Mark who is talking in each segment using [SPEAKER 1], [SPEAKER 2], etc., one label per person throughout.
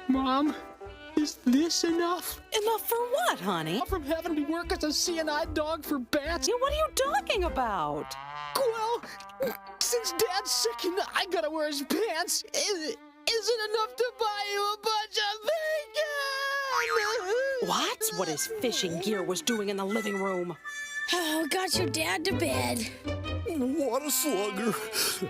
[SPEAKER 1] Mom, is this enough?
[SPEAKER 2] Enough for what, honey?
[SPEAKER 1] From having to work as a CNI dog for bats?
[SPEAKER 2] What are you talking about?
[SPEAKER 1] Well, since Dad's sick and I gotta wear his pants, is it enough to buy you a bunch of bacon?
[SPEAKER 2] What? What his fishing gear was doing in the living room?
[SPEAKER 3] Oh, got your dad to bed.
[SPEAKER 4] What a slugger.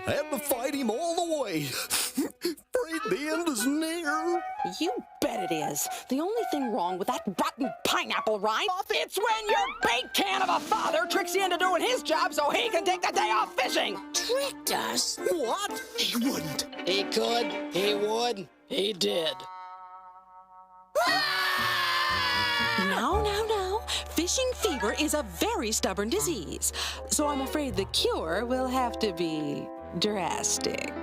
[SPEAKER 4] Had to fight him all the way. Afraid the end is near.
[SPEAKER 2] You bet it is. The only thing wrong with that rotten pineapple rind, it's when your bait can of a father tricks you into doing his job so he can take the day off fishing.
[SPEAKER 3] Tricked us?
[SPEAKER 4] What? He wouldn't.
[SPEAKER 1] He could, he would, he did.
[SPEAKER 2] No. Fishing fever is a very stubborn disease, so I'm afraid the cure will have to be drastic.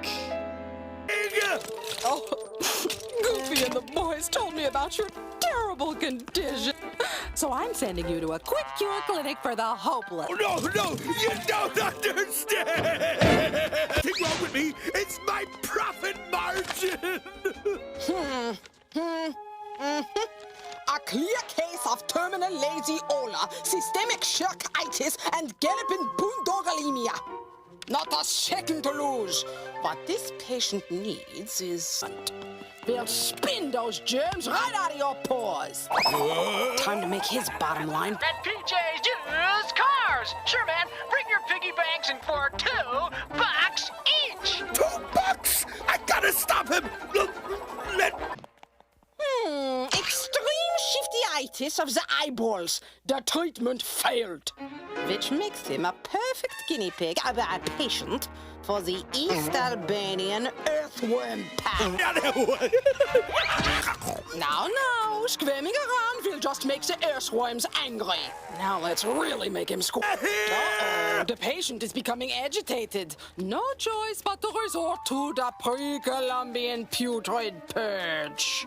[SPEAKER 2] Oh, Goofy and the boys told me about your terrible condition, so I'm sending you to a quick cure clinic for the hopeless.
[SPEAKER 4] No, you don't understand. What's wrong with me? It's my profit margin.
[SPEAKER 2] A clear case of terminal lazy-ola, systemic shirkitis, and galloping boondoggalemia. Not a second to lose. What this patient needs is... We'll spin those germs right out of your pores. Time to make his bottom line.
[SPEAKER 5] At PJ's Used Cars. Sure, man. Bring your piggy banks in for $2 each.
[SPEAKER 4] $2? I gotta stop him.
[SPEAKER 2] Extreme shiftyitis of the eyeballs. The treatment failed. Which makes him a perfect guinea pig, a patient, for the East Albanian earthworm pack. Now, squirming around will just make the earthworms angry. Now let's really make him squirm. Uh-oh, the patient is becoming agitated. No choice but to resort to the pre-Columbian putrid purge.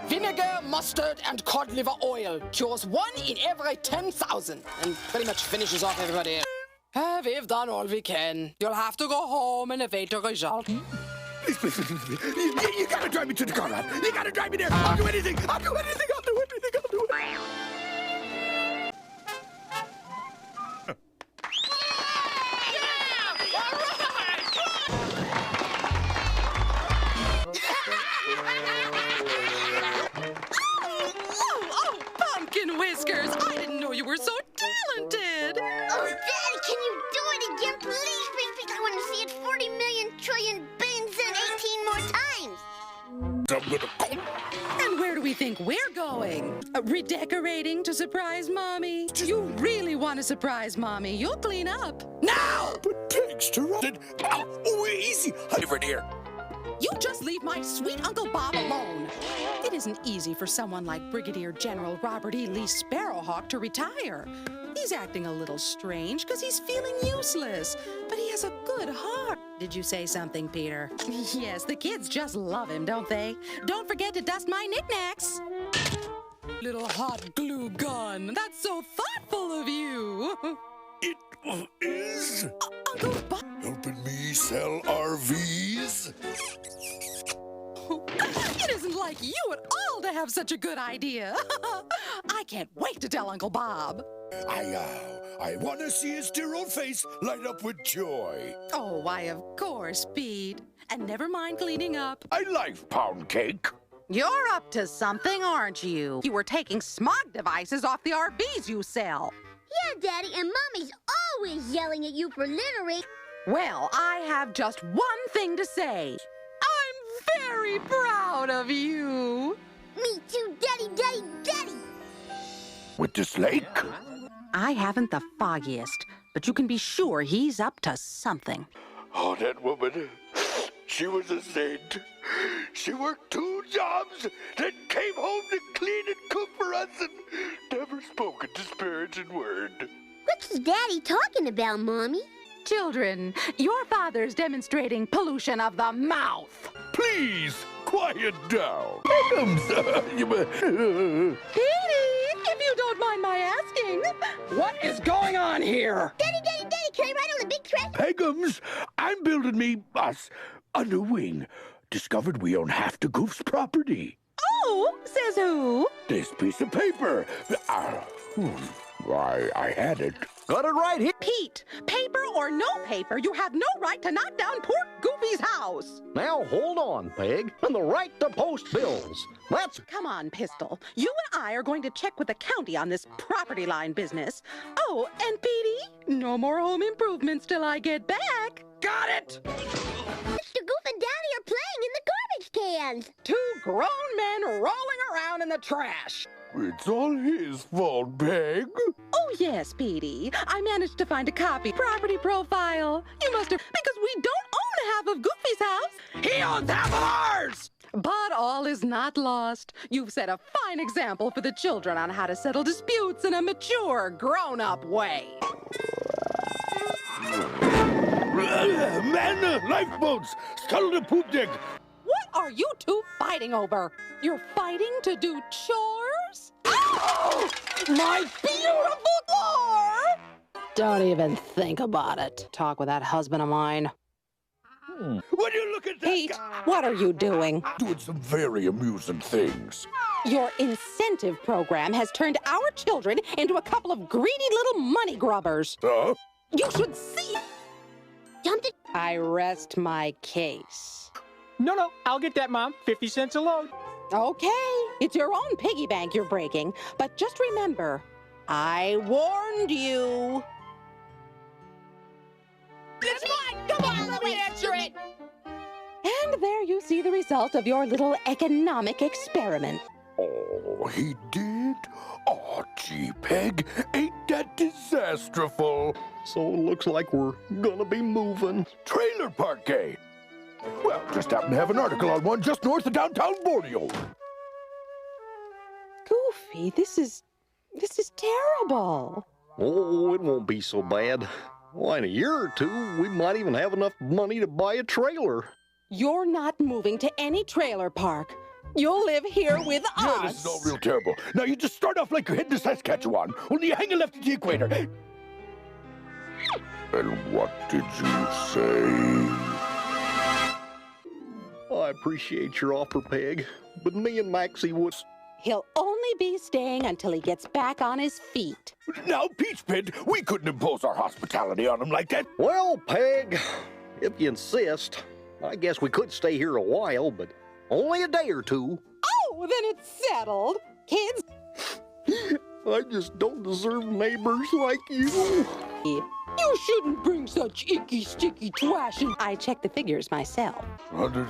[SPEAKER 2] Vinegar, mustard, and cod liver oil cures 1 in every 10,000 and pretty much finishes off everybody else. We've done all we can. You'll have to go home and await the result.
[SPEAKER 4] Please. You gotta drive me to the car lot. You gotta drive me there. I'll do anything. I'll do anything.
[SPEAKER 2] Whiskers, I didn't know you were so talented.
[SPEAKER 3] Oh, Daddy, can you do it again, please? I want to see it 40 million trillion billions and 18 more times.
[SPEAKER 2] And where do we think we're going? Redecorating to surprise Mommy? You really want to surprise Mommy? You'll clean up. Now!
[SPEAKER 4] But pigs to run. Oh, easy. Over here.
[SPEAKER 2] You just leave my sweet Uncle Bob alone. It isn't easy for someone like Brigadier General Robert E. Lee Sparrowhawk to retire. He's acting a little strange because he's feeling useless, but he has a good heart. Did you say something, Peter? Yes, the kids just love him, don't they? Don't forget to dust my knickknacks. Little hot glue gun. That's so thoughtful of you.
[SPEAKER 4] It is.
[SPEAKER 2] Uncle Bob.
[SPEAKER 4] Helping me sell RVs?
[SPEAKER 2] It isn't like you at all to have such a good idea. I can't wait to tell Uncle Bob.
[SPEAKER 4] I want to see his dear old face light up with joy.
[SPEAKER 2] Oh, why, of course, Pete. And never mind cleaning up.
[SPEAKER 4] I like pound cake.
[SPEAKER 2] You're up to something, aren't you? You were taking smog devices off the RVs you sell.
[SPEAKER 3] Yeah, Daddy, and Mommy's always yelling at you for littering.
[SPEAKER 2] Well, I have just one thing to say. I'm very proud of you.
[SPEAKER 3] Me too, Daddy.
[SPEAKER 4] With this lake?
[SPEAKER 2] I haven't the foggiest, but you can be sure he's up to something.
[SPEAKER 4] Oh, that woman. She was a saint. She worked 2 jobs, then came home to clean and cook for us and never spoke a disparaging word.
[SPEAKER 3] What's Daddy talking about, Mommy?
[SPEAKER 2] Children, your father's demonstrating pollution of the mouth.
[SPEAKER 4] Please, quiet down.
[SPEAKER 2] Petey, if you don't mind my asking, what is going on here?
[SPEAKER 3] Daddy, can I ride on the big train?
[SPEAKER 4] Pegums, I'm building me, us, a new wing. Discovered we own half the Goof's property.
[SPEAKER 6] Who? Says who?
[SPEAKER 4] This piece of paper. Why, I had it.
[SPEAKER 7] Got it right here.
[SPEAKER 6] Pete, paper or no paper, you have no right to knock down poor Goofy's house.
[SPEAKER 7] Now hold on, Peg. And the right to post bills. That's...
[SPEAKER 6] Come on, Pistol. You and I are going to check with the county on this property line business. Oh, and Petey, no more home improvements till I get back.
[SPEAKER 7] Got it!
[SPEAKER 3] Mr. Goof and Daddy are playing in the garbage cans.
[SPEAKER 2] Two grown men rolling around in the trash.
[SPEAKER 4] It's all his fault, Peg.
[SPEAKER 6] Oh, yes, Petey. I managed to find a copy property profile. You must have, because we don't own half of Goofy's house.
[SPEAKER 7] He owns half of ours!
[SPEAKER 6] But all is not lost. You've set a fine example for the children on how to settle disputes in a mature, grown-up way.
[SPEAKER 4] Man, lifeboats! Scuttle the poop deck!
[SPEAKER 6] What are you two fighting over? You're fighting to do chores? Oh! My beautiful floor!
[SPEAKER 2] Don't even think about it. Talk with that husband of mine.
[SPEAKER 4] Would you look at that
[SPEAKER 6] Pete,
[SPEAKER 4] guy?
[SPEAKER 6] what are you doing?
[SPEAKER 4] Doing some very amusing things.
[SPEAKER 6] Your incentive program has turned our children into a couple of greedy little money grubbers.
[SPEAKER 4] Huh?
[SPEAKER 6] You should see. I rest my case.
[SPEAKER 8] No, I'll get that, Mom. 50 cents a load.
[SPEAKER 6] Okay, it's your own piggy bank you're breaking, but just remember, I warned you.
[SPEAKER 2] It's mine! Come on, let me answer it!
[SPEAKER 6] And there you see the result of your little economic experiment.
[SPEAKER 4] Oh, he did? Oh, gee, Peg, ain't that disasterful?
[SPEAKER 7] So it looks like we're gonna be moving.
[SPEAKER 4] Trailer park, eh? Well, just happen to have an article on one just north of downtown Borneo.
[SPEAKER 6] Goofy, this is terrible.
[SPEAKER 7] Oh, it won't be so bad. Why, in a year or two, we might even have enough money to buy a trailer.
[SPEAKER 6] You're not moving to any trailer park. You'll live here with us.
[SPEAKER 4] Yeah, this is all real terrible. Now, you just start off like you're heading to Saskatchewan, only you hang a left at the equator. And what did you say?
[SPEAKER 7] I appreciate your offer, Peg, but me and Maxie would...
[SPEAKER 6] He'll only be staying until he gets back on his feet.
[SPEAKER 4] Now, Peach Pit, we couldn't impose our hospitality on him like that.
[SPEAKER 7] Well, Peg, if you insist, I guess we could stay here a while, but only a day or two.
[SPEAKER 6] Oh, then it's settled. Kids,
[SPEAKER 7] I just don't deserve neighbors like you.
[SPEAKER 6] you shouldn't bring such icky, sticky trash in. I checked the figures myself.
[SPEAKER 4] 100,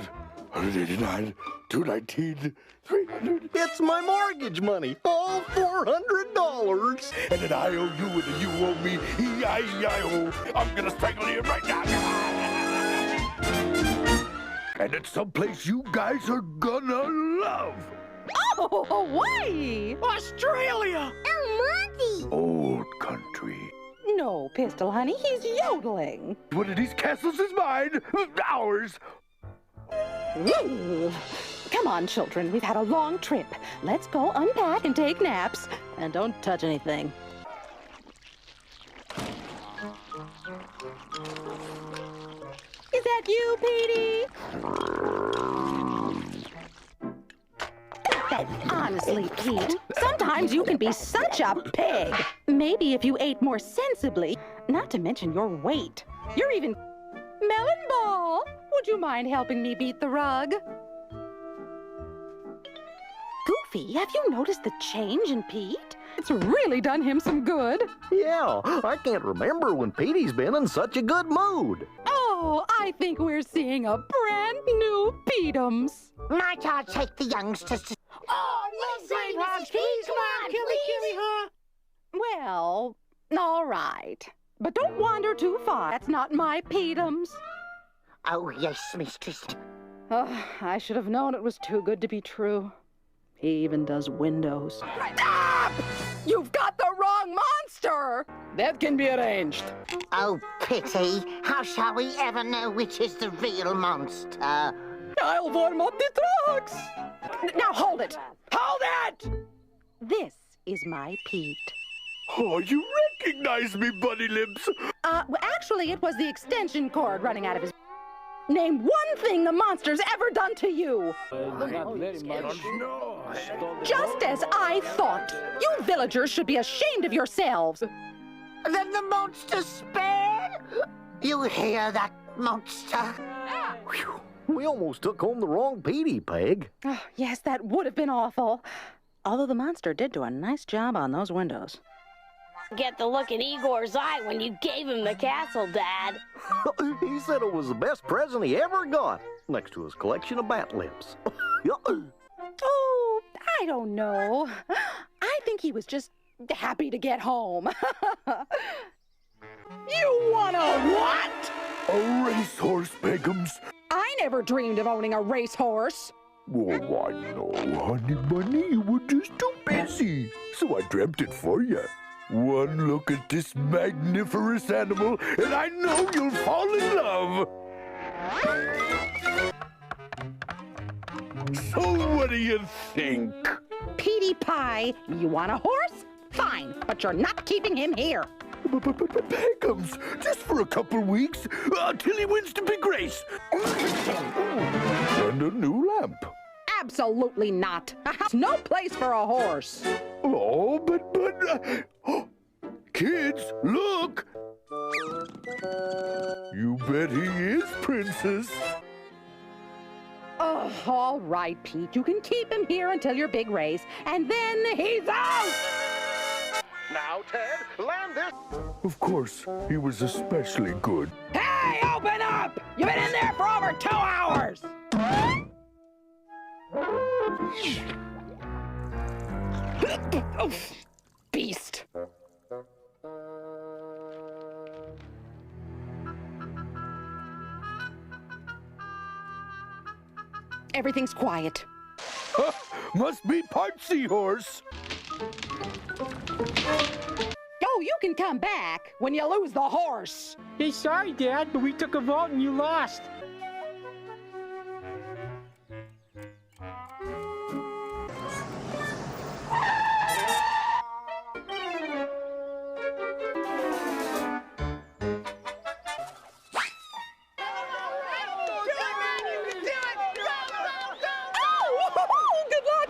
[SPEAKER 4] 189, 219, 300.
[SPEAKER 7] It's my mortgage money, all $400.
[SPEAKER 4] And then I owe you and then you owe me. E-I-E-I-O. I'm gonna strangle you right now. And it's someplace you guys are gonna love.
[SPEAKER 6] Oh, Hawaii!
[SPEAKER 8] Australia!
[SPEAKER 3] El Monte!
[SPEAKER 4] Old country.
[SPEAKER 6] No, Pistol, honey, he's yodeling.
[SPEAKER 4] One of these castles is mine. Ours.
[SPEAKER 6] Ooh. Come on, children, we've had a long trip. Let's go unpack and take naps. And don't touch anything. Is that you, Petey? Honestly, Pete, sometimes you can be such a pig. Maybe if you ate more sensibly, not to mention your weight. You're even... Melon Ball, would you mind helping me beat the rug? Goofy, have you noticed the change in Pete? It's really done him some good.
[SPEAKER 7] Yeah, I can't remember when Petey's been in such a good mood.
[SPEAKER 6] Oh, I think we're seeing a brand new Petums.
[SPEAKER 3] Might I take the youngsters to...
[SPEAKER 8] Oh, no, Greyhounds, please, come on, Killy, huh?
[SPEAKER 6] Well, all right. But don't wander too far. That's not my Petums.
[SPEAKER 3] Oh, yes, mistress.
[SPEAKER 6] Oh, I should have known it was too good to be true. He even does windows. Stop! You've got the wrong monster!
[SPEAKER 2] That can be arranged.
[SPEAKER 3] Oh, pity. How shall we ever know which is the real monster?
[SPEAKER 2] I'll warm up the trucks.
[SPEAKER 6] Now hold it!
[SPEAKER 2] Hold it!
[SPEAKER 6] This is my Pete.
[SPEAKER 4] Oh, you recognize me, Bunny Lips.
[SPEAKER 6] Well, actually, it was the extension cord running out of his... Name one thing the monster's ever done to you.
[SPEAKER 9] Not very much.
[SPEAKER 6] Just as I thought. You villagers should be ashamed of yourselves.
[SPEAKER 8] Then the monster spared? You hear that, monster?
[SPEAKER 7] Whew. We almost took home the wrong Petey, Peg.
[SPEAKER 6] Oh, yes, that would have been awful. Although the monster did do a nice job on those windows.
[SPEAKER 10] Get the look in Igor's eye when you gave him the castle, Dad.
[SPEAKER 7] He said it was the best present he ever got, next to his collection of bat lips.
[SPEAKER 6] Oh, I don't know. I think he was just happy to get home. You want a what?
[SPEAKER 4] A racehorse, Begums.
[SPEAKER 6] I never dreamed of owning a racehorse.
[SPEAKER 4] Oh, I know, honey bunny, you were just too busy. So I dreamt it for you. One look at this magniferous animal, and I know you'll fall in love. So what do you think?
[SPEAKER 6] Petey Pie, you want a horse? Fine, but you're not keeping him here.
[SPEAKER 4] Begums, just for a couple weeks, until he wins the big race. And a new lamp.
[SPEAKER 6] Absolutely not. A house, no place for a horse.
[SPEAKER 4] Oh, but, kids, look. You bet he is, Princess.
[SPEAKER 6] Oh, all right, Pete. You can keep him here until your big race, and then he's out!
[SPEAKER 7] Now, Ted, land this.
[SPEAKER 4] Of course, he was especially good.
[SPEAKER 6] Hey, open up! You've been in there for over 2 hours! Oh, beast. Everything's quiet.
[SPEAKER 4] Must be part seahorse.
[SPEAKER 6] Oh, you can come back when you lose the horse.
[SPEAKER 9] Hey, sorry, Dad, but we took a vote and you lost.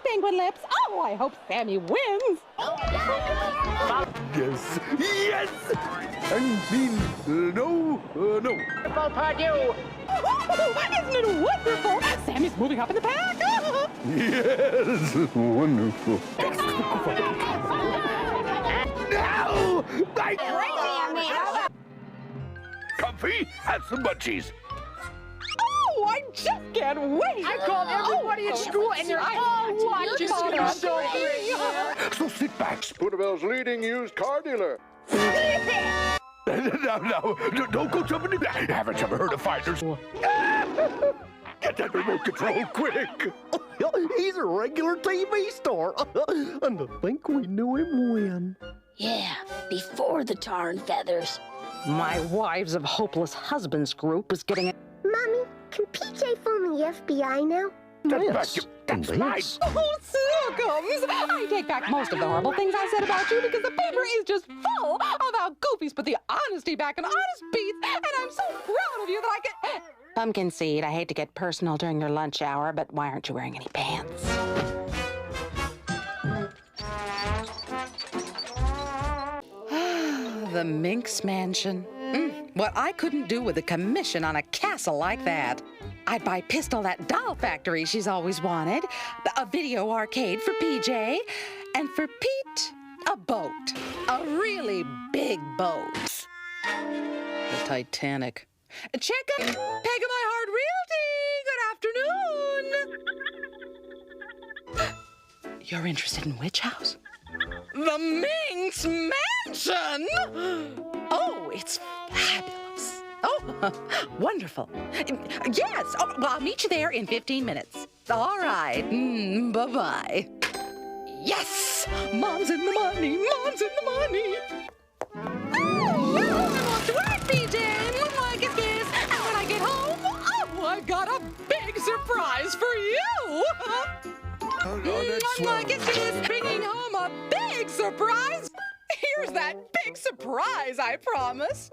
[SPEAKER 6] Penguin lips. Oh, I hope Sammy wins.
[SPEAKER 4] Yes, yes! I mean, no.
[SPEAKER 8] Well, pardon.
[SPEAKER 6] Isn't it wonderful? Sammy's moving up in the pack.
[SPEAKER 4] Yes, wonderful. No! Comfy, have some munchies.
[SPEAKER 6] Oh, I just can't wait.
[SPEAKER 8] I called everybody at school and they're all watching.
[SPEAKER 6] You're
[SPEAKER 8] So great.
[SPEAKER 4] So sit back.
[SPEAKER 7] Spoonerville's leading used car dealer.
[SPEAKER 4] Now, don't go jumping in there. Haven't you ever heard of finders? Get that remote control quick.
[SPEAKER 7] He's a regular TV star. And to think we knew him when.
[SPEAKER 10] Yeah, before the tar and feathers.
[SPEAKER 6] My Wives of Hopeless Husbands group is getting a...
[SPEAKER 3] Mommy, can PJ phone the FBI now?
[SPEAKER 4] That's mine.
[SPEAKER 6] Oh, Snookums! I take back most of the horrible things I said about you because the paper is just full of how Goofies put the honesty back in honest Pete, and I'm so proud of you that I can... Pumpkin Seed, I hate to get personal during your lunch hour, but why aren't you wearing any pants? The Minx Mansion. What I couldn't do with a commission on a castle like that. I'd buy Pistol that doll factory she's always wanted, a video arcade for PJ, and for Pete, a boat. A really big boat. The Titanic. Check out Peg of My Heart Realty. Good afternoon. You're interested in Witch House? The Minx Mansion! Oh, it's fabulous. Oh, wonderful. Yes, oh, well, I'll meet you there in 15 minutes. All right, bye-bye. Yes! Mom's in the money, Mom's in the money. Oh, I'm off to work, PJ. Kiss, kiss. And when I get home, oh, I've got a big surprise for you.
[SPEAKER 4] Oh, that's swell.
[SPEAKER 6] Kiss, kiss. Bringing home a big surprise. Here's that big surprise, I promise.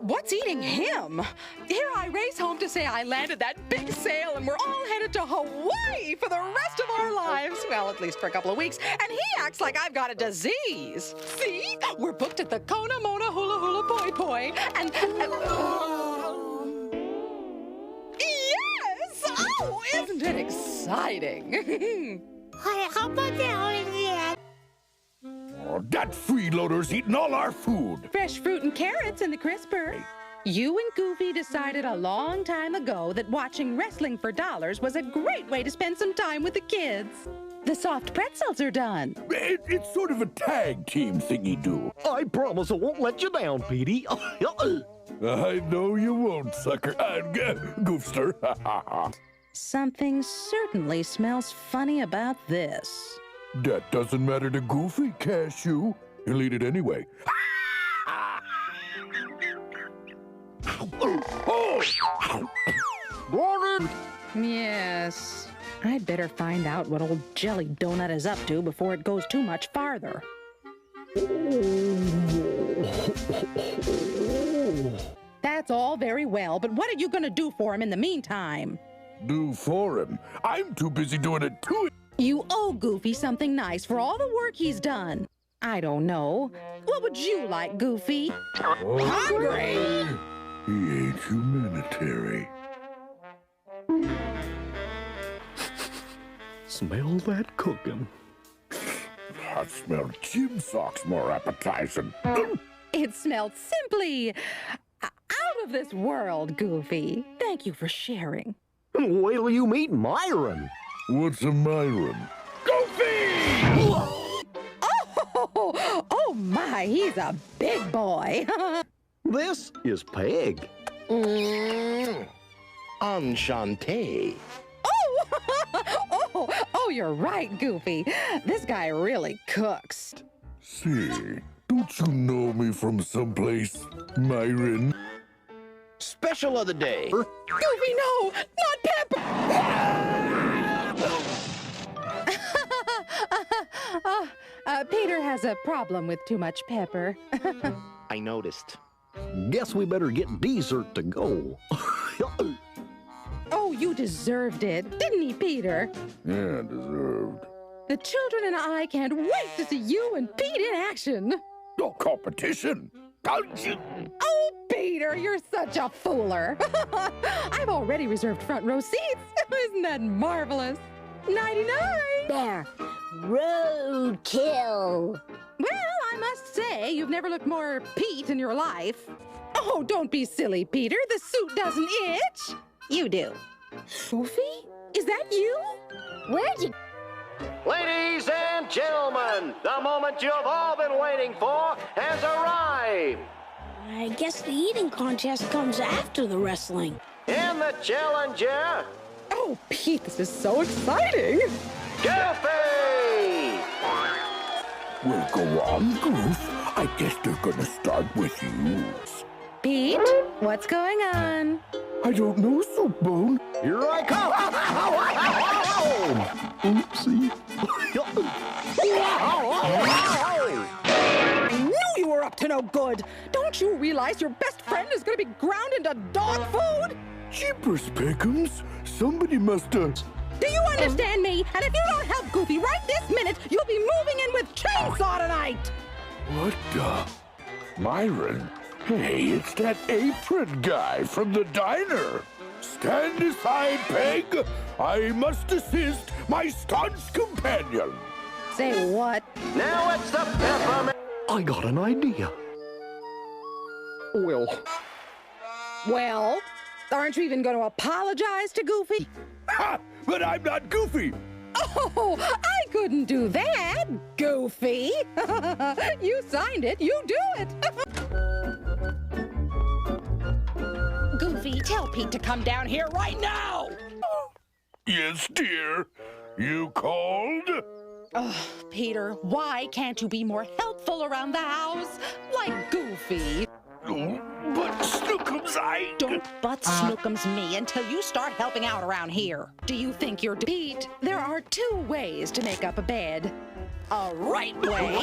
[SPEAKER 6] What's eating him? Here I race home to say I landed that big sale and we're all headed to Hawaii for the rest of our lives. Well, at least for a couple of weeks. And he acts like I've got a disease. See? We're booked at the Kona Mona Hula Hula Poi Poi. And yes! Oh, isn't it exciting?
[SPEAKER 8] How about that?
[SPEAKER 4] Oh, that freeloader's eating all our food.
[SPEAKER 6] Fresh fruit and carrots in the crisper. You and Goofy decided a long time ago that watching wrestling for dollars was a great way to spend some time with the kids. The soft pretzels are done.
[SPEAKER 4] It's sort of a tag team thingy-do.
[SPEAKER 7] I promise I won't let you down, Petey.
[SPEAKER 4] I know you won't, sucker. Goofster.
[SPEAKER 6] Something certainly smells funny about this.
[SPEAKER 4] That doesn't matter to Goofy, Cashew. He'll eat it anyway.
[SPEAKER 6] Yes. I'd better find out what old Jelly Donut is up to before it goes too much farther. That's all very well, but what are you going to do for him in the meantime?
[SPEAKER 4] Do for him? I'm too busy doing it to him.
[SPEAKER 6] You owe Goofy something nice for all the work he's done. I don't know. What would you like, Goofy? Hungry?
[SPEAKER 4] He ain't humanitarian.
[SPEAKER 7] Smell that cooking.
[SPEAKER 4] I smell gym socks more appetizing.
[SPEAKER 6] It smelled simply out of this world, Goofy. Thank you for sharing.
[SPEAKER 7] Wait till you meet Myron.
[SPEAKER 4] What's a Myron? Goofy!
[SPEAKER 6] Oh my, he's a big boy.
[SPEAKER 7] This is Peg.
[SPEAKER 11] Enchanté.
[SPEAKER 6] Oh, you're right, Goofy. This guy really cooks.
[SPEAKER 4] Say, don't you know me from someplace, Myron?
[SPEAKER 11] Special of the day.
[SPEAKER 6] Goofy, no! Not Pepper! Peter has a problem with too much pepper.
[SPEAKER 11] I noticed.
[SPEAKER 7] Guess we better get dessert to go.
[SPEAKER 6] Oh, you deserved it, didn't he, Peter?
[SPEAKER 4] Yeah, deserved.
[SPEAKER 6] The children and I can't wait to see you and Pete in action.
[SPEAKER 4] No competition. Don't you?
[SPEAKER 6] Oh, Peter, you're such a fooler. I've already reserved front row seats. Isn't that marvelous? 99.
[SPEAKER 3] There. Roadkill.
[SPEAKER 6] Well, I must say, you've never looked more Pete in your life. Oh, don't be silly, Peter. The suit doesn't itch. You do. Goofy? Is that you?
[SPEAKER 3] Where'd you...
[SPEAKER 12] Ladies and gentlemen, the moment you've all been waiting for has arrived.
[SPEAKER 10] I guess the eating contest comes after the wrestling.
[SPEAKER 12] In the challenger...
[SPEAKER 6] Oh, Pete, this is so exciting.
[SPEAKER 12] Goofy!
[SPEAKER 4] Well, go on, Goof. I guess they're gonna start with you.
[SPEAKER 6] Pete, what's going on?
[SPEAKER 4] I don't know, Soapbone.
[SPEAKER 7] Here I come! Oopsie.
[SPEAKER 6] I knew you were up to no good. Don't you realize your best friend is going to be ground into dog food?
[SPEAKER 4] Jeepers, Pickums. Somebody must have...
[SPEAKER 6] Do you understand me? And if you don't help Goofy right this minute, you'll be moving in with Chainsaw tonight.
[SPEAKER 4] What the... Myron? Hey, it's that apron guy from the diner. Stand aside, Peg. I must assist my staunch companion.
[SPEAKER 6] Say what?
[SPEAKER 12] Now it's the peppermint...
[SPEAKER 7] I got an idea.
[SPEAKER 6] Well, aren't you even going to apologize to Goofy?
[SPEAKER 4] Ha! But I'm not Goofy.
[SPEAKER 6] Oh, I couldn't do that, Goofy. You signed it, you do it. Goofy, tell Pete to come down here right now.
[SPEAKER 4] Yes, dear. You called?
[SPEAKER 6] Oh, Peter, why can't you be more helpful around the house? Like Goofy.
[SPEAKER 4] Oh, but Snook snookums, I...
[SPEAKER 6] Don't butt snookums me until you start helping out around here. Do you think you're Pete? There are two ways to make up a bed. A right way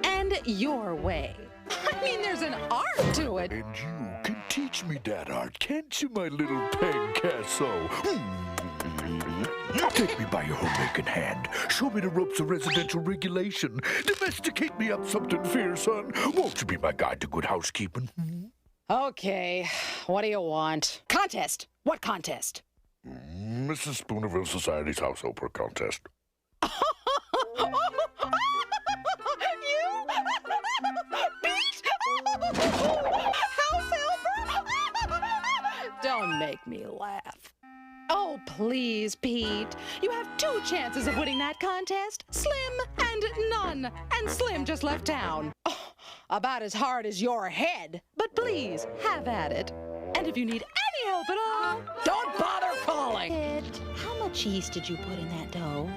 [SPEAKER 6] and your way. I mean, there's an art to it.
[SPEAKER 4] And you can teach me that art, can't you, my little Picasso? Take me by your homemaking hand. Show me the ropes of residential regulation. Domesticate me up something fierce, son. Won't you be my guide to good housekeeping?
[SPEAKER 2] Okay, what do you want? Contest! What contest?
[SPEAKER 4] Mrs. Spoonerville Society's house helper contest.
[SPEAKER 6] House helper? Don't make me laugh. Oh, please, Pete. You have two chances of winning that contest. Slim and none. And Slim just left town. Oh, about as hard as your head. But please, have at it. And if you need any help at all,
[SPEAKER 2] Don't bother calling!
[SPEAKER 6] Pete, how much yeast did you put in that dough?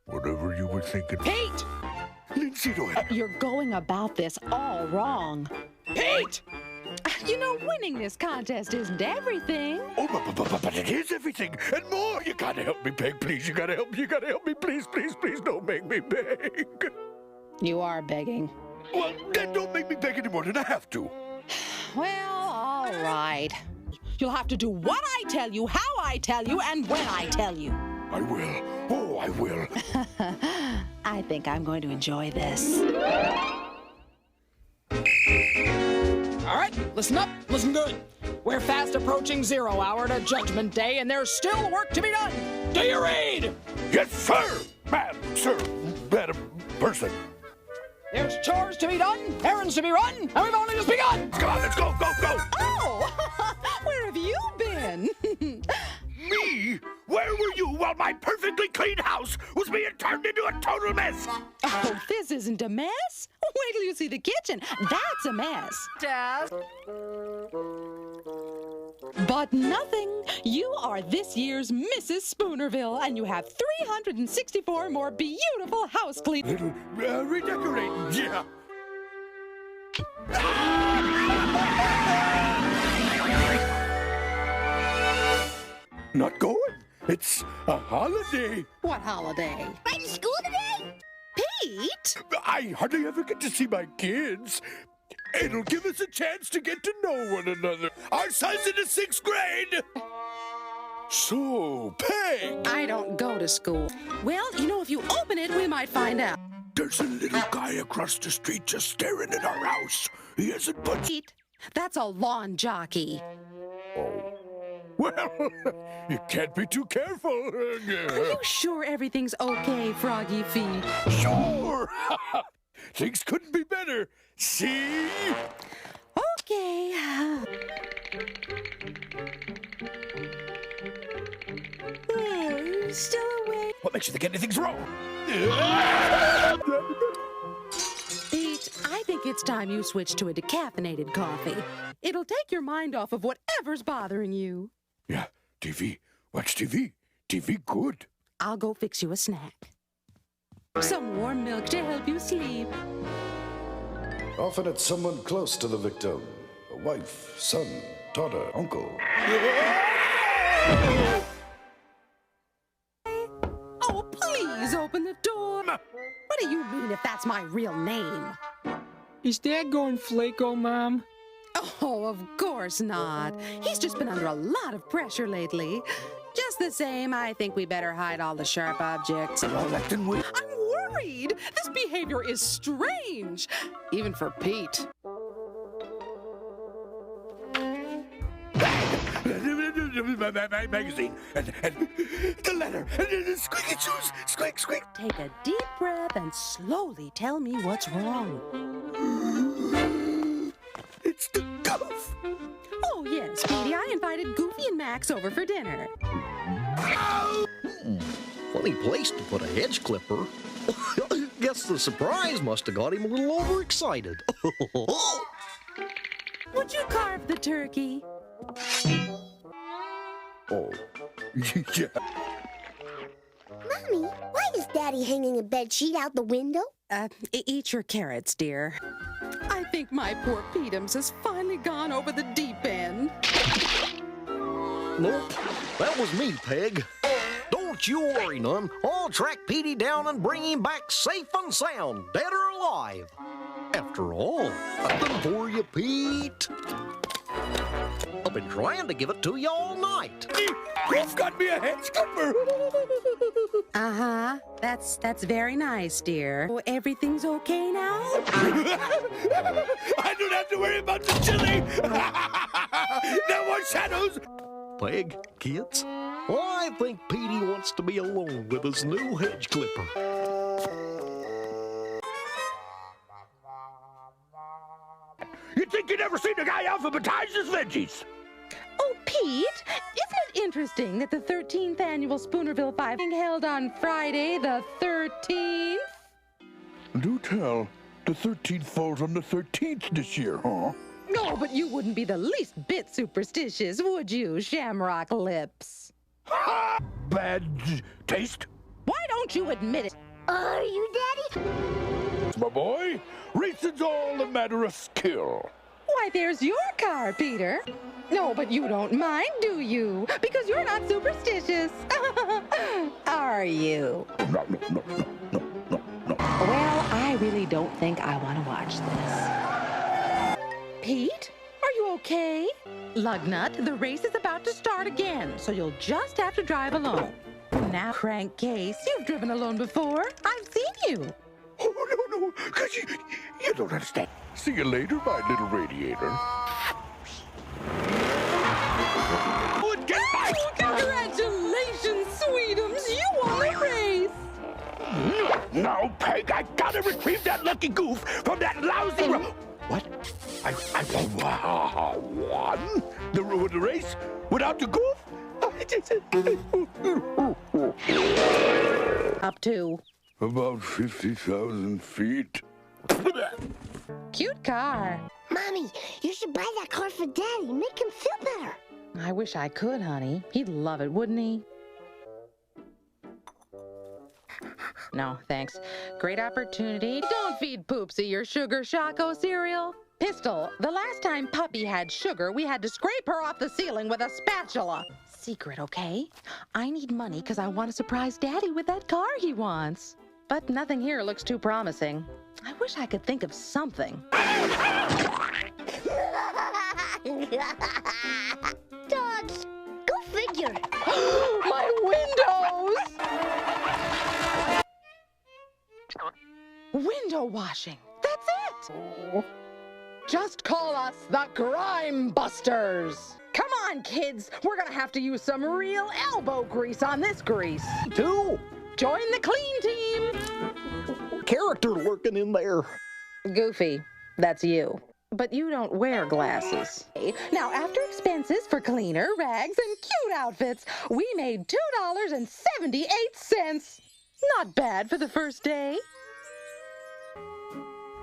[SPEAKER 4] Whatever you were thinking.
[SPEAKER 2] Pete!
[SPEAKER 4] Lindsay Doyle.
[SPEAKER 6] You're going about this all wrong.
[SPEAKER 2] Pete!
[SPEAKER 6] You know, winning this contest isn't everything.
[SPEAKER 4] Oh, but it is everything and more. You gotta help me, Peg, please. You gotta help me. You gotta help me, please, please, please. Don't make me beg.
[SPEAKER 6] You are begging.
[SPEAKER 4] Well, then don't make me beg any more than I have to.
[SPEAKER 6] Well, all right. You'll have to do what I tell you, how I tell you, and when I tell you.
[SPEAKER 4] I will. Oh, I will.
[SPEAKER 6] I think I'm going to enjoy this.
[SPEAKER 2] All right, listen up, listen good. We're fast approaching 0 hour to Judgment Day, and there's still work to be done. Do you read?
[SPEAKER 4] Yes, sir. Ma'am, sir, madam, person.
[SPEAKER 2] There's chores to be done, errands to be run, and we've only just begun.
[SPEAKER 4] Come on, let's go, go, go.
[SPEAKER 6] Oh, where have you been?
[SPEAKER 4] Me? Where were you while my perfectly clean house was being turned into a total mess?
[SPEAKER 6] Oh, this isn't a mess. Wait till you see the kitchen. That's a mess.
[SPEAKER 2] Dad?
[SPEAKER 6] But nothing. You are this year's Mrs. Spoonerville, and you have 364 more beautiful house clean.
[SPEAKER 4] Little redecorating, yeah. Not going. It's a holiday.
[SPEAKER 6] What holiday?
[SPEAKER 3] Right to school today?
[SPEAKER 6] Pete?
[SPEAKER 4] I hardly ever get to see my kids. It'll give us a chance to get to know one another. Our son's in the 6th grade. So, Peg.
[SPEAKER 6] I don't go to school. Well, you know, if you open it, we might find out.
[SPEAKER 4] There's a little guy across the street just staring at our house. He hasn't budged.
[SPEAKER 6] Pete, that's a lawn jockey.
[SPEAKER 4] Oh. Well, you can't be too careful.
[SPEAKER 6] Are you sure everything's okay, Froggy Feet?
[SPEAKER 4] Sure. Things couldn't be better. See?
[SPEAKER 6] Okay. Still awake.
[SPEAKER 4] What makes you think anything's wrong?
[SPEAKER 6] Pete, I think it's time you switch to a decaffeinated coffee. It'll take your mind off of whatever's bothering you.
[SPEAKER 4] Yeah, TV. Watch TV. TV good.
[SPEAKER 6] I'll go fix you a snack. Some warm milk to help you sleep.
[SPEAKER 13] Often it's someone close to the victim. A wife, son, daughter, uncle.
[SPEAKER 6] Oh, please open the door. What do you mean if that's my real name?
[SPEAKER 9] Is Dad going Flaco, Mom?
[SPEAKER 6] Oh, of course not. He's just been under a lot of pressure lately. Just the same, I think we better hide all the sharp objects.
[SPEAKER 4] Well, then we...
[SPEAKER 6] I'm worried. This behavior is strange. Even for Pete.
[SPEAKER 4] Magazine and the letter and the squeaky shoes. Squeak, squeak.
[SPEAKER 6] Take a deep breath and slowly tell me what's wrong.
[SPEAKER 4] It's the Goof.
[SPEAKER 6] Oh, yes, Petey. I invited Goofy and Max over for dinner.
[SPEAKER 7] Funny place to put a hedge clipper. Guess the surprise must have got him a little overexcited.
[SPEAKER 6] Would you carve the turkey?
[SPEAKER 4] Oh, yeah.
[SPEAKER 3] Mommy, why is Daddy hanging a bedsheet out the window?
[SPEAKER 6] Eat your carrots, dear. I think my poor Petums has finally gone over the deep end.
[SPEAKER 7] Nope, that was me, Peg. Don't you worry none. I'll track Petey down and bring him back safe and sound, dead or alive. After all, nothing for you, Pete. I've been trying to give it to you all night.
[SPEAKER 4] You've got me a hedge clipper.
[SPEAKER 6] Uh-huh. That's very nice, dear. Oh, everything's okay now?
[SPEAKER 4] I don't have to worry about the chili. No more shadows.
[SPEAKER 7] Peg, kids, I think Petey wants to be alone with his new hedge clipper.
[SPEAKER 4] You think you never seen a guy alphabetize his veggies?
[SPEAKER 6] Oh, Pete, isn't it interesting that the 13th annual Spoonerville 5 being held on Friday the 13th?
[SPEAKER 4] Do tell. The 13th falls on the 13th this year, huh?
[SPEAKER 6] No, but you wouldn't be the least bit superstitious, would you, Shamrock Lips?
[SPEAKER 4] Bad taste?
[SPEAKER 6] Why don't you admit it?
[SPEAKER 3] Are you, Daddy?
[SPEAKER 4] My boy, racing's all a matter of skill.
[SPEAKER 6] Why, there's your car, Peter. No, but you don't mind, do you? Because you're not superstitious. Are you?
[SPEAKER 4] No.
[SPEAKER 6] Well, I really don't think I want to watch this. Pete, are you okay? Lugnut, the race is about to start again, so you'll just have to drive alone. Now, crankcase, you've driven alone before. I've seen you.
[SPEAKER 4] Oh, no, because you don't understand. See you later, my little radiator.
[SPEAKER 6] Congratulations, Sweetums! You won the race!
[SPEAKER 4] No, Peg, I gotta retrieve that lucky goof from that lousy What? I won? The race? Without the goof?
[SPEAKER 6] Up to?
[SPEAKER 4] About 50,000 feet.
[SPEAKER 6] Cute car.
[SPEAKER 3] Mommy, you should buy that car for Daddy. Make him feel better.
[SPEAKER 6] I wish I could, honey. He'd love it, wouldn't he? No, thanks. Great opportunity. Don't feed Poopsie your Sugar Choco cereal. Pistol, the last time Puppy had sugar, we had to scrape her off the ceiling with a spatula. Secret, okay? I need money because I want to surprise Daddy with that car he wants. But nothing here looks too promising. I wish I could think of something.
[SPEAKER 3] Dogs, go figure.
[SPEAKER 6] My windows! Window washing. That's it. Just call us the Grime Busters. Come on, kids. We're gonna have to use some real elbow grease on this grease.
[SPEAKER 7] Two.
[SPEAKER 6] Join the clean team.
[SPEAKER 7] Character lurking in there.
[SPEAKER 6] Goofy, that's you. But you don't wear glasses. Now, after expenses for cleaner, rags, and cute outfits, we made $2.78. Not bad for the first day.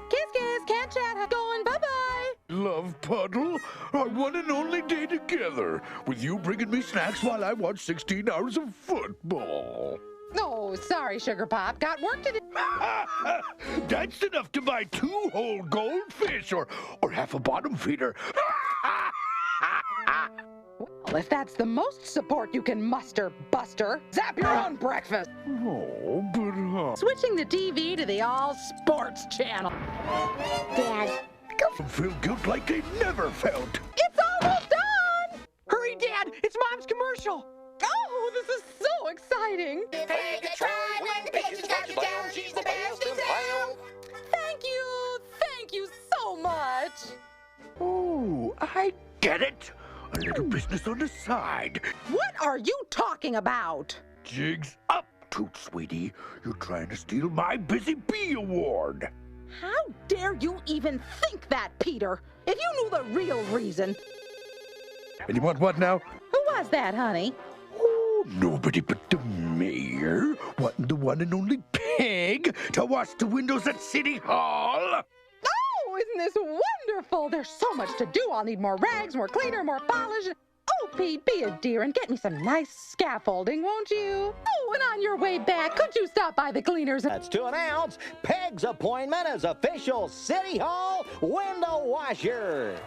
[SPEAKER 6] Kiss, can't chat, have going, bye-bye.
[SPEAKER 4] Love Puddle, our one and only day together, with you bringing me snacks while I watch 16 hours of football.
[SPEAKER 6] Oh, sorry, Sugar Pop. Got work to do.
[SPEAKER 4] That's enough to buy 2 whole goldfish or half a bottom feeder.
[SPEAKER 6] Well, if that's the most support you can muster, Buster, zap your own breakfast.
[SPEAKER 4] Oh, but
[SPEAKER 6] Switching the TV to the all-sports channel.
[SPEAKER 3] Dad, go.
[SPEAKER 4] Feel guilt like they never felt.
[SPEAKER 6] It's almost done!
[SPEAKER 5] Hurry, Dad! It's Mom's commercial!
[SPEAKER 6] Oh, this is so exciting! Thank you so much!
[SPEAKER 4] Oh, I get it. A little business on the side.
[SPEAKER 6] What are you talking about?
[SPEAKER 4] Jigs up, Toot Sweetie. You're trying to steal my Busy Bee award.
[SPEAKER 6] How dare you even think that, Peter? If you knew the real reason.
[SPEAKER 4] And you want what now?
[SPEAKER 6] Who was that, honey?
[SPEAKER 4] Oh, nobody but the mayor. Wanting the one and only Peg to wash the windows at City Hall.
[SPEAKER 6] Oh, isn't this wonderful? There's so much to do. I'll need more rags, more cleaner, more polish. Oh, Oh, Pete, be a dear and get me some nice scaffolding, won't you? Oh, and on your way back, could you stop by the cleaners?
[SPEAKER 7] That's to announce Peg's appointment as official City Hall window washer.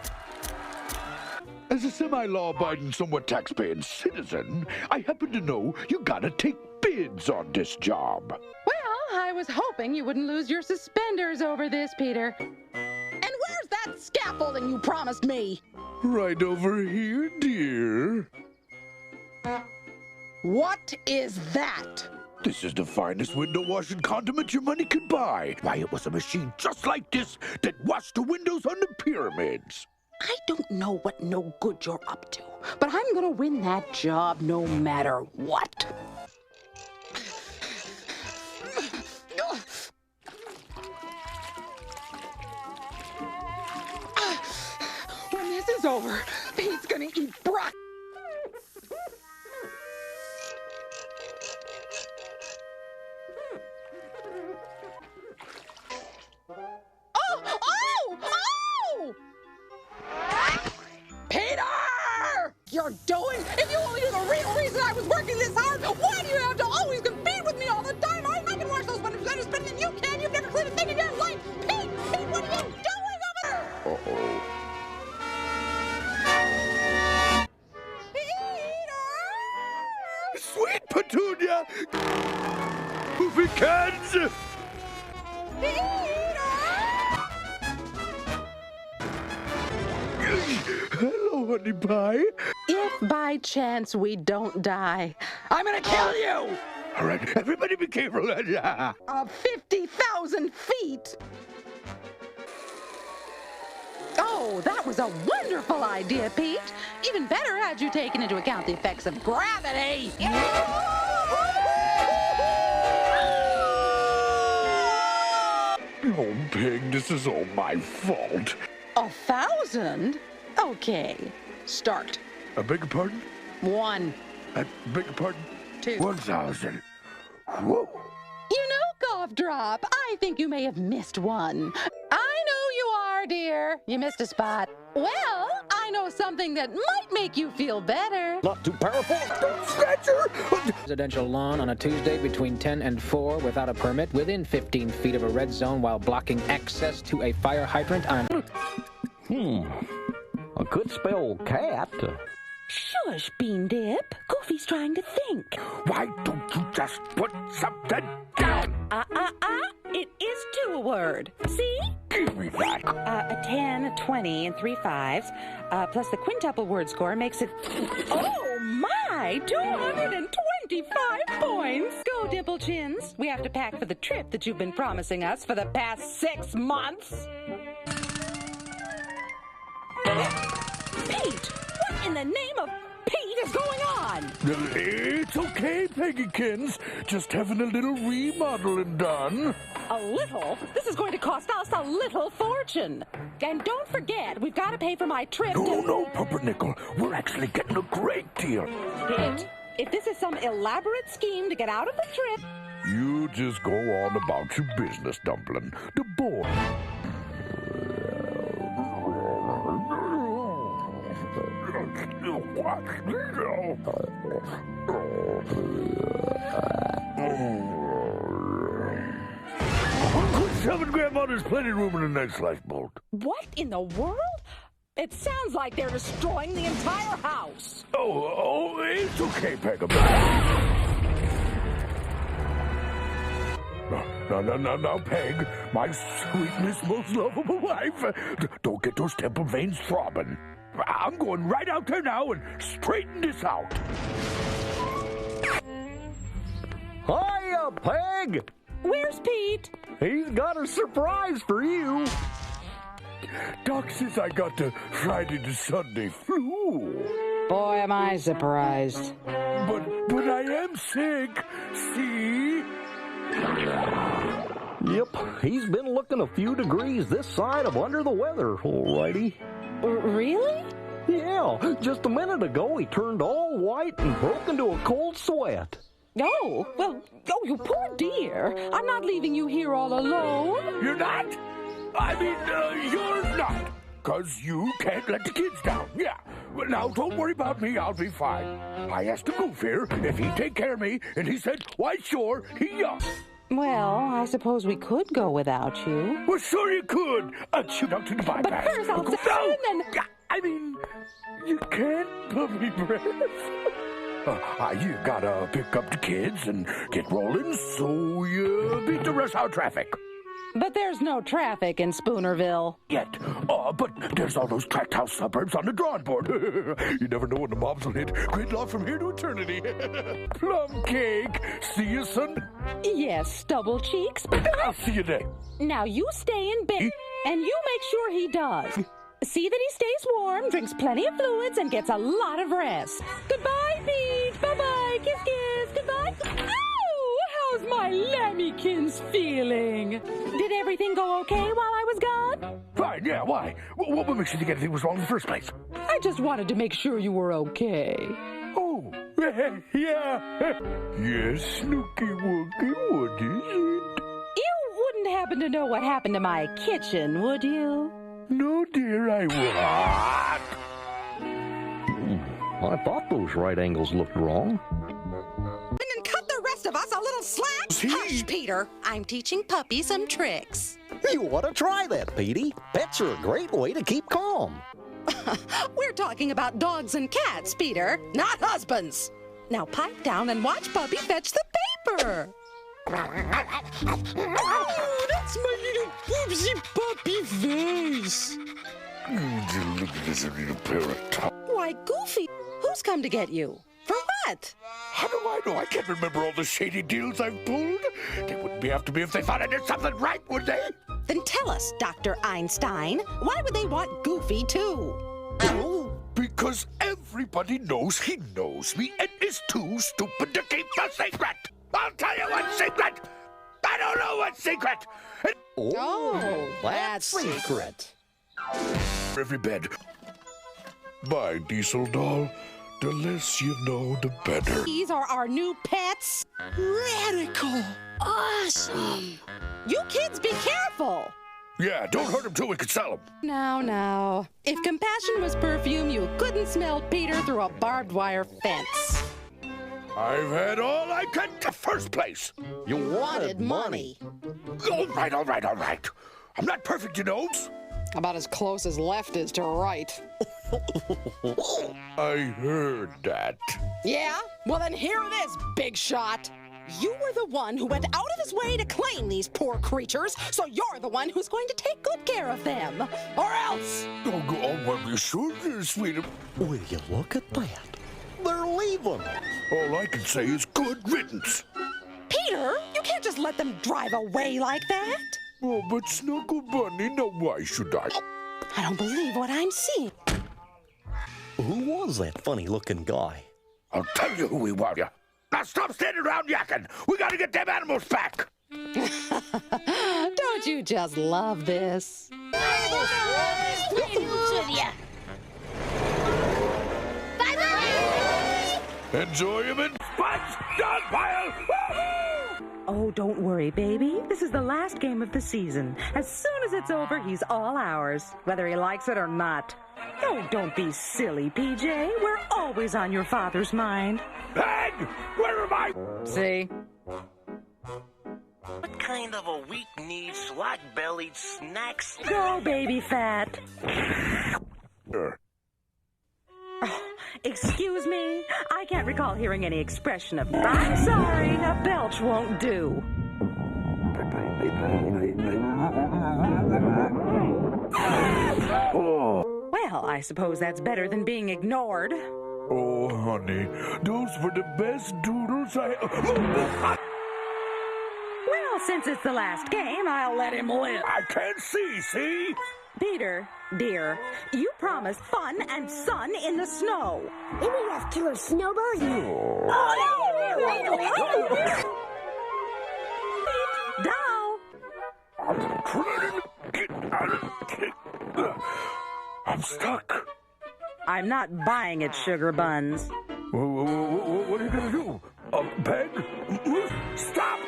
[SPEAKER 4] As a semi-law-abiding, somewhat tax-paying citizen, I happen to know you gotta take bids on this job.
[SPEAKER 6] Well, I was hoping you wouldn't lose your suspenders over this, Peter. And where's that scaffolding you promised me?
[SPEAKER 4] Right over here, dear.
[SPEAKER 6] What is that?
[SPEAKER 4] This is the finest window washing condiment your money could buy. Why, it was a machine just like this that washed the windows on the pyramids.
[SPEAKER 6] I don't know what no good you're up to, but I'm gonna win that job no matter what. When this is over, Pete's gonna eat broccoli. You're doing? If you only knew the real reason I was working this hard, why do you have to always compete with me all the time? I can wash those windows better than you can. You've never cleaned a thing in your life. Pete, what are you doing over there?
[SPEAKER 4] Uh-oh.
[SPEAKER 6] Peter!
[SPEAKER 4] Sweet Petunia! Goofy cans! Hello, honey pie.
[SPEAKER 6] If by chance we don't die, I'm gonna kill you!
[SPEAKER 4] All right, everybody be careful.
[SPEAKER 6] 50,000 feet! Oh, that was a wonderful idea, Pete. Even better had you taken into account the effects of gravity.
[SPEAKER 4] Oh, Pig, this is all my fault.
[SPEAKER 6] 1,000? Okay, start.
[SPEAKER 4] I beg your pardon?
[SPEAKER 6] 1.
[SPEAKER 4] I beg your pardon?
[SPEAKER 6] 2.
[SPEAKER 4] 1,000. Whoa.
[SPEAKER 6] You know, Goof Troop, I think you may have missed one. I know you are, dear. You missed a spot. Well, I know something that might make you feel better.
[SPEAKER 7] Not too powerful.
[SPEAKER 4] Don't scratch her.
[SPEAKER 9] Residential lawn on a Tuesday between 10 and 4 without a permit within 15 feet of a red zone while blocking access to a fire hydrant on...
[SPEAKER 7] I could spell cat.
[SPEAKER 6] Shush, Bean Dip. Goofy's trying to think.
[SPEAKER 4] Why don't you just put something down?
[SPEAKER 6] It is 2 a word. See?
[SPEAKER 4] Give me that.
[SPEAKER 6] A 10, a 20, and 3 5s, plus the quintuple word score makes it... Oh, my! 225 points! Go, Dimple Chins. We have to pack for the trip that you've been promising us for the past 6 months. Pete! What in the name of Pete is going on?
[SPEAKER 4] It's okay, Peggykins. Just having a little remodeling done.
[SPEAKER 6] A little? This is going to cost us a little fortune. And don't forget, we've got to pay for my trip to...
[SPEAKER 4] No, Pumpernickel. We're actually getting a great deal.
[SPEAKER 6] Pete, if this is some elaborate scheme to get out of the trip...
[SPEAKER 4] You just go on about your business, Dumpling. The boy... Quit shoving Grandmother's plenty room in the next lifeboat.
[SPEAKER 6] What in the world? It sounds like they're destroying the entire house.
[SPEAKER 4] Oh, it's okay, Peggable. Now, Peg, my sweetest, most lovable wife. Don't get those temple veins throbbing. I'm going right out there now and straighten this out.
[SPEAKER 7] Hiya, Peg!
[SPEAKER 6] Where's Pete?
[SPEAKER 7] He's got a surprise for you.
[SPEAKER 4] Doc says I got the Friday to Sunday flu.
[SPEAKER 2] Boy, am I surprised.
[SPEAKER 4] But I am sick, see?
[SPEAKER 7] Yep, he's been looking a few degrees this side of under the weather, alrighty.
[SPEAKER 6] Really?
[SPEAKER 7] Yeah, just a minute ago he turned all white and broke into a cold sweat.
[SPEAKER 6] Oh, well, you poor dear. I'm not leaving you here all alone.
[SPEAKER 4] You're not? I mean, you're not. 'Cause you can't let the kids down, yeah. But now, don't worry about me, I'll be fine. I asked the Goof here if he'd take care of me, and he said, why, sure,
[SPEAKER 6] Well, I suppose we could go without you.
[SPEAKER 4] Well, sure you could. Shoot out to the bypass.
[SPEAKER 6] But first I'll
[SPEAKER 4] No!
[SPEAKER 6] say and then...
[SPEAKER 4] I mean, you can't puppy breath. You gotta pick up the kids and get rolling so you beat the rush hour traffic.
[SPEAKER 6] But there's no traffic in Spoonerville.
[SPEAKER 4] Yet. But there's all those tract house suburbs on the drawing board. You never know when the mobs will hit. Gridlock from here to eternity. Plum cake. See you, son?
[SPEAKER 6] Yes, stubble cheeks.
[SPEAKER 4] I'll see you there.
[SPEAKER 6] Now you stay in bed, and you make sure he does. See that he stays warm, drinks plenty of fluids, and gets a lot of rest. Goodbye, Pete. Bye-bye. Kiss, kiss. Goodbye. Ow! How's my lammykins feeling? Did everything go okay while I was gone?
[SPEAKER 4] Fine, yeah, why? What makes you think anything was wrong in the first place?
[SPEAKER 6] I just wanted to make sure you were okay.
[SPEAKER 4] Oh, yeah. Yes, Snooky Wookie, what is it?
[SPEAKER 6] You wouldn't happen to know what happened to my kitchen, would you?
[SPEAKER 4] No, dear, I won't.
[SPEAKER 7] I thought those right angles looked wrong.
[SPEAKER 2] And cut the rest of us a little slack. Hush, Peter. I'm teaching Puppy some tricks.
[SPEAKER 7] You ought to try that, Petey. Pets are a great way to keep calm.
[SPEAKER 2] We're talking about dogs and cats, Peter, not husbands. Now pipe down and watch Puppy fetch the paper. Oh, that's my little poopsy puppy face.
[SPEAKER 4] Look at this little parrot.
[SPEAKER 2] Why, Goofy, who's come to get you? For what?
[SPEAKER 4] How do I know? I can't remember all the shady deals I've pulled. They wouldn't be after me if they thought I did something right, would they?
[SPEAKER 2] Then tell us, Dr. Einstein, why would they want Goofy, too?
[SPEAKER 4] Oh, because everybody knows he knows me and is too stupid to keep the secret. I'll tell you one secret. I don't know what secret.
[SPEAKER 2] Oh, that's secret.
[SPEAKER 4] Every bed. My Diesel doll. The less you know, the better.
[SPEAKER 2] These are our new pets. Radical. Awesome. You kids be careful.
[SPEAKER 4] Yeah, don't hurt him till we can sell him.
[SPEAKER 2] Now. If compassion was perfume, you couldn't smell Peter through a barbed wire fence.
[SPEAKER 4] I've had all I could to first place.
[SPEAKER 7] You wanted money.
[SPEAKER 4] All right. I'm not perfect, you know.
[SPEAKER 2] About as close as left is to right.
[SPEAKER 4] I heard that.
[SPEAKER 2] Yeah? Well, then here it is, big shot. You were the one who went out of his way to claim these poor creatures, so you're the one who's going to take good care of them. Or else.
[SPEAKER 4] Oh, go on, well, you sure, sweetie.
[SPEAKER 7] Will you look at that? They're leaving.
[SPEAKER 4] All I can say is good riddance.
[SPEAKER 2] Peter, you can't just let them drive away like that.
[SPEAKER 4] Oh, but Snuggle Bunny, now why should I?
[SPEAKER 2] I don't believe what I'm seeing.
[SPEAKER 7] Who was that funny-looking guy?
[SPEAKER 4] I'll tell you who he was. Now stop standing around yakking. We gotta get them animals back.
[SPEAKER 2] Don't you just love this?
[SPEAKER 4] Enjoy him in Sponge Dogpile!
[SPEAKER 6] Oh, don't worry, baby. This is the last game of the season. As soon as it's over, he's all ours, whether he likes it or not. Oh, don't be silly, PJ. We're always on your father's mind.
[SPEAKER 4] Peg! Where am I?
[SPEAKER 6] See?
[SPEAKER 14] What kind of a weak needs slack-bellied snacks?
[SPEAKER 6] Go, baby fat. Oh, excuse me? I can't recall hearing any expression of, I'm sorry, a belch won't do. Well, I suppose that's better than being ignored.
[SPEAKER 4] Oh, honey, those were the best doodles I...
[SPEAKER 6] Well, since it's the last game, I'll let him live.
[SPEAKER 4] I can't see?
[SPEAKER 6] Peter, dear, you promised fun and sun in the snow.
[SPEAKER 3] You mean that's killer snowbird?
[SPEAKER 4] I'm stuck.
[SPEAKER 6] I'm not buying it, Sugar Buns.
[SPEAKER 4] What are you gonna do? Peg? Stop!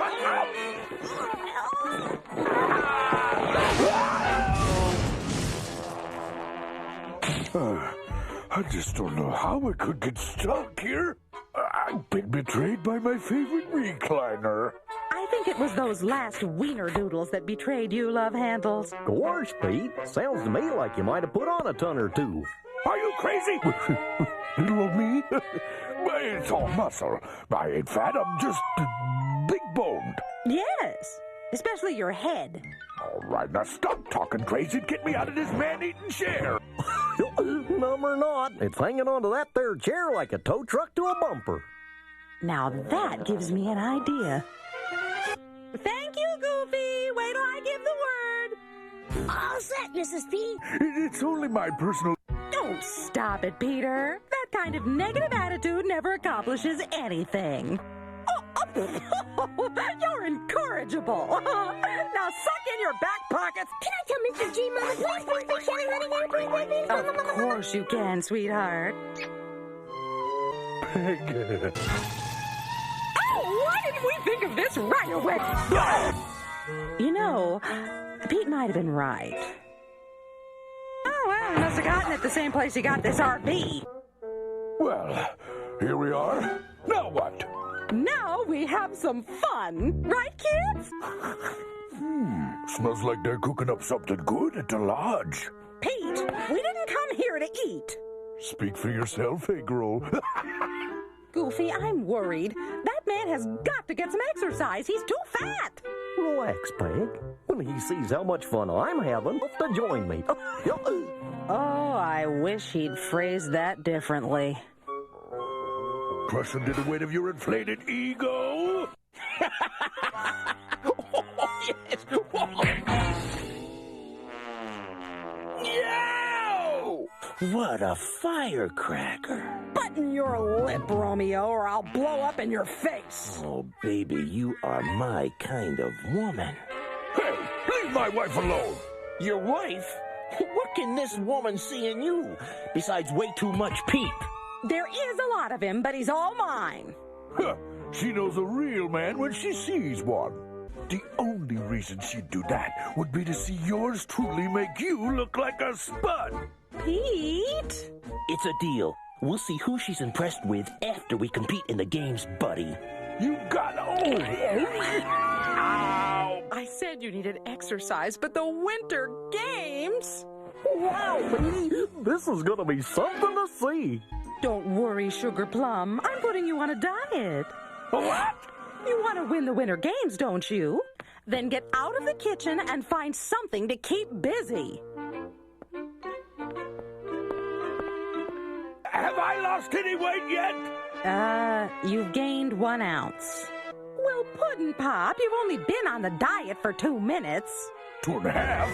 [SPEAKER 4] I just don't know how I could get stuck here. I've been betrayed by my favorite recliner.
[SPEAKER 6] I think it was those last wiener doodles that betrayed you, Love Handles.
[SPEAKER 7] Gosh, Pete, sounds to me like you might have put on a ton or two.
[SPEAKER 4] Are you crazy? Little old me? It's all muscle. I ain't fat, I'm just big boned.
[SPEAKER 6] Yes, especially your head.
[SPEAKER 4] All right, now stop talking crazy and get me out of this man-eating chair.
[SPEAKER 7] Number not. It's hanging onto that there chair like a tow truck to a bumper.
[SPEAKER 6] Now that gives me an idea. Thank you, Goofy. Wait till I give the word.
[SPEAKER 3] All set, Mrs. P.
[SPEAKER 4] It's only my personal...
[SPEAKER 6] Don't stop it, Peter. That kind of negative attitude never accomplishes anything. You're incorrigible. Now suck in your back pockets.
[SPEAKER 3] Can I tell Mr. G, Mother, please, can I run again, please?
[SPEAKER 6] Of course you can, sweetheart.
[SPEAKER 4] Peg.
[SPEAKER 6] Oh, why didn't we think of this right away? You know, Pete might have been right. Oh, well, he must have gotten it the same place he got this RV.
[SPEAKER 4] Well, here we are. Now what?
[SPEAKER 6] Now we have some fun, right, kids?
[SPEAKER 4] Smells like they're cooking up something good at the lodge.
[SPEAKER 6] Pete, we didn't come here to eat.
[SPEAKER 4] Speak for yourself, egg roll.
[SPEAKER 6] Goofy, I'm worried. That man has got to get some exercise. He's too fat.
[SPEAKER 7] Relax, Peg. When he sees how much fun I'm having, he'll have to join me.
[SPEAKER 6] Oh, I wish he'd phrased that differently.
[SPEAKER 4] Crush under the weight of your inflated ego?
[SPEAKER 11] Yes! Yow! What a firecracker!
[SPEAKER 6] Button your lip, Romeo, or I'll blow up in your face.
[SPEAKER 11] Oh, baby, you are my kind of woman.
[SPEAKER 4] Hey, leave my wife alone!
[SPEAKER 11] Your wife? What can this woman see in you besides way too much peep?
[SPEAKER 6] There is a lot of him, but he's all mine.
[SPEAKER 4] Huh. She knows a real man when she sees one. The only reason she'd do that would be to see yours truly make you look like a spud.
[SPEAKER 6] Pete?
[SPEAKER 11] It's a deal. We'll see who she's impressed with after we compete in the games, buddy.
[SPEAKER 4] You got... Oh! Ow!
[SPEAKER 6] I said you needed exercise, but the Winter Games?
[SPEAKER 7] Wow, Petey, this is gonna be something to see.
[SPEAKER 6] Don't worry, Sugar Plum. I'm putting you on a diet.
[SPEAKER 4] What?
[SPEAKER 6] You want to win the Winter Games, don't you? Then get out of the kitchen and find something to keep busy.
[SPEAKER 4] Have I lost any weight yet?
[SPEAKER 6] You've gained 1 ounce. Well, Puddin' Pop, you've only been on the diet for 2 minutes.
[SPEAKER 4] 2.5?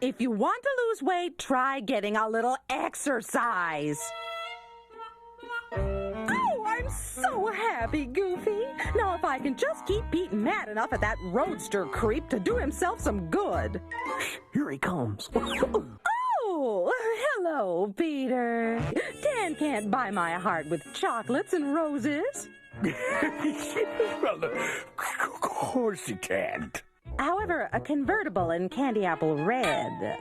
[SPEAKER 6] If you want to lose weight, try getting a little exercise. Oh, I'm so happy, Goofy. Now, if I can just keep Pete mad enough at that roadster creep to do himself some good.
[SPEAKER 7] Here he comes.
[SPEAKER 6] Oh, hello, Peter. Dan can't buy my heart with chocolates and roses.
[SPEAKER 4] Well, of course he can't.
[SPEAKER 6] However, a convertible in candy apple red.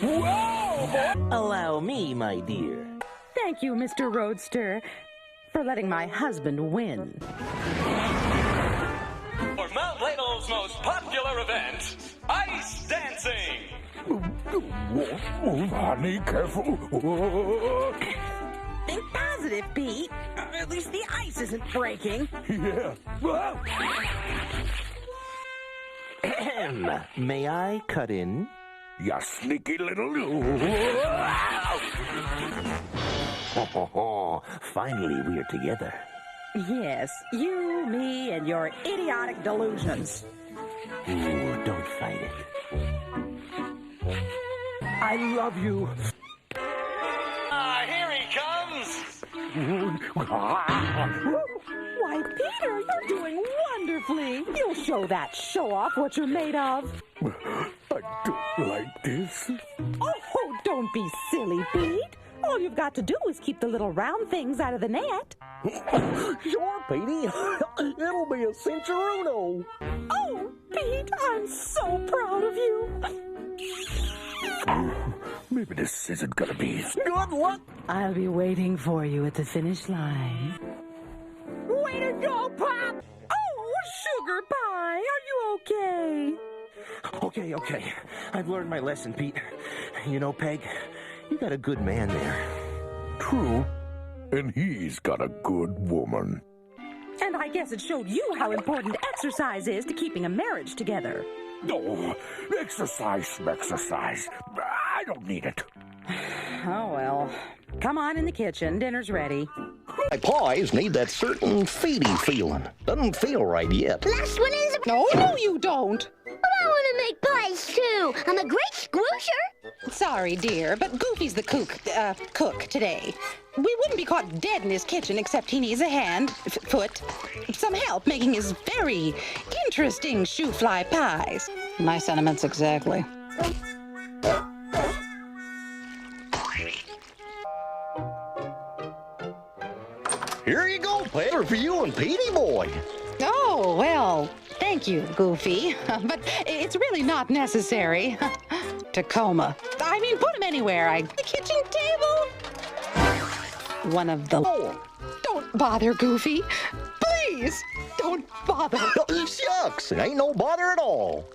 [SPEAKER 11] Whoa! Allow me, my dear.
[SPEAKER 6] Thank you, Mr. Roadster, for letting my husband win.
[SPEAKER 15] For Mount Ladle's most popular event, ice dancing.
[SPEAKER 4] Oh, honey, careful.
[SPEAKER 6] Think positive, Pete. At least the ice isn't breaking.
[SPEAKER 4] Yeah.
[SPEAKER 11] May I cut in?
[SPEAKER 4] You sneaky little...
[SPEAKER 11] Finally, we're together.
[SPEAKER 6] Yes, you, me, and your idiotic delusions.
[SPEAKER 11] Ooh, don't fight it.
[SPEAKER 7] I love you.
[SPEAKER 15] Here he comes.
[SPEAKER 6] Why, Peter, you're doing wonderfully. You'll show that show-off what you're made of.
[SPEAKER 4] I don't like this.
[SPEAKER 6] Oh, don't be silly, Pete. All you've got to do is keep the little round things out of the net.
[SPEAKER 7] Sure, Petey. It'll be a cincheruno.
[SPEAKER 6] Oh, Pete, I'm so proud of you.
[SPEAKER 4] Maybe this isn't gonna be
[SPEAKER 11] Good luck.
[SPEAKER 6] I'll be waiting for you at the finish line.
[SPEAKER 11] Way to go, Pop!
[SPEAKER 6] Oh, sugar pie, are you okay?
[SPEAKER 11] Okay. I've learned my lesson, Pete. You know, Peg, you got a good man there.
[SPEAKER 4] true. And he's got a good woman.
[SPEAKER 6] And I guess it showed you how important exercise is to keeping a marriage together.
[SPEAKER 4] Oh, exercise. I don't need it.
[SPEAKER 6] Oh, well. Come on in the kitchen. Dinner's ready.
[SPEAKER 7] My pies need that certain feedy feeling. Doesn't feel right yet.
[SPEAKER 3] Last one is...
[SPEAKER 6] No, you don't.
[SPEAKER 3] But I want to make pies, too. I'm a great squoosher.
[SPEAKER 6] Sorry, dear, but Goofy's the cook today. We wouldn't be caught dead in his kitchen except he needs a hand, foot, some help making his very interesting shoe-fly pies. My sentiments exactly.
[SPEAKER 7] Here you go, Peter, for you and Petey Boy.
[SPEAKER 6] Oh, well, thank you, Goofy. But it's really not necessary. Tacoma. I mean, put him anywhere. The kitchen table. One of the...
[SPEAKER 7] Oh.
[SPEAKER 6] Don't bother, Goofy. Please, don't bother.
[SPEAKER 7] Shucks, it ain't no bother at all.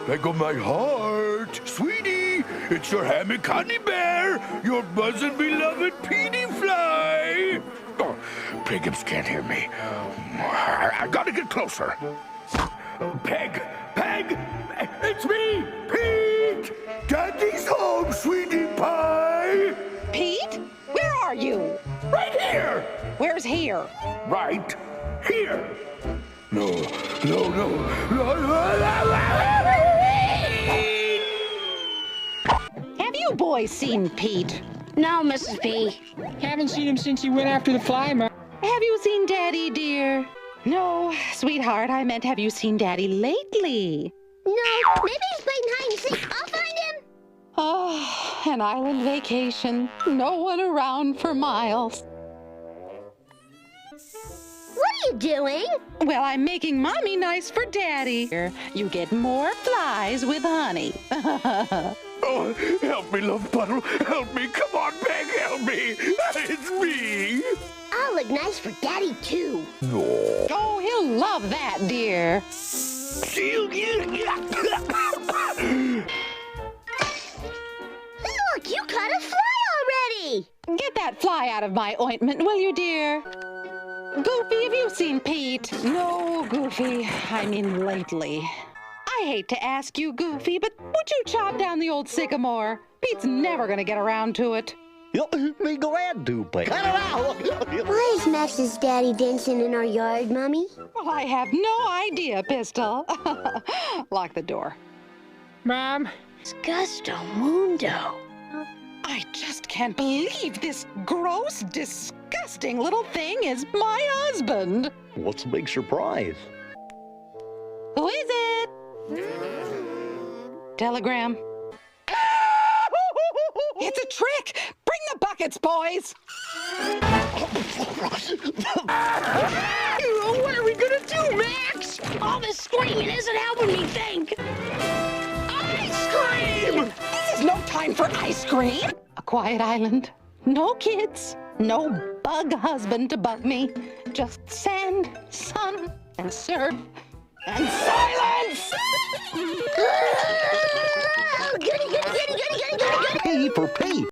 [SPEAKER 4] Peg of my heart, sweetie, it's your hammy honey bear, your buzzing beloved Petey Fly. Oh, Peggips can't hear me. I gotta get closer. Peg, it's me, Pete. Daddy's home, sweetie pie.
[SPEAKER 6] Pete? Where are you?
[SPEAKER 4] Right here.
[SPEAKER 6] Where's here?
[SPEAKER 4] Right here. No.
[SPEAKER 6] Have you boys seen Pete?
[SPEAKER 10] No, Mrs. P.
[SPEAKER 16] Haven't seen him since he went after the fly, Ma.
[SPEAKER 6] Have you seen Daddy, dear? No, sweetheart, I meant have you seen Daddy lately?
[SPEAKER 3] No, maybe he's playing hide and seek. I'll find him.
[SPEAKER 6] Oh, an island vacation. No one around for miles.
[SPEAKER 3] What are you doing?
[SPEAKER 6] Well, I'm making Mommy nice for Daddy. You get more flies with honey.
[SPEAKER 4] Oh, help me, love puddle. Help me. Come on, Peg, help me. It's me.
[SPEAKER 3] I'll look nice for Daddy, too.
[SPEAKER 4] No.
[SPEAKER 6] Oh, he'll love that, dear.
[SPEAKER 3] Look, you caught a fly already.
[SPEAKER 6] Get that fly out of my ointment, will you, dear? Goofy, have you seen Pete? No, Goofy, I mean lately. I hate to ask you, Goofy, but would you chop down the old sycamore? Pete's never gonna get around to it.
[SPEAKER 7] Be glad to, Peg. Cut it out.
[SPEAKER 3] Why is Max's daddy dancing in our yard, Mommy?
[SPEAKER 6] Well, I have no idea, Pistol. Lock the door.
[SPEAKER 16] Mom?
[SPEAKER 10] Disgusto mundo.
[SPEAKER 6] I just can't believe this gross, disgusting little thing is my husband.
[SPEAKER 7] What's the big surprise?
[SPEAKER 6] Who is it? Telegram. It's a trick! Bring the buckets, boys!
[SPEAKER 10] What are we gonna do, Max? All this screaming isn't helping me think.
[SPEAKER 6] Ice cream! This is no time for ice cream! A quiet island. No kids. No bug husband to bug me. Just sand, sun, and surf, and silence!
[SPEAKER 3] Goody.
[SPEAKER 7] P for Pete.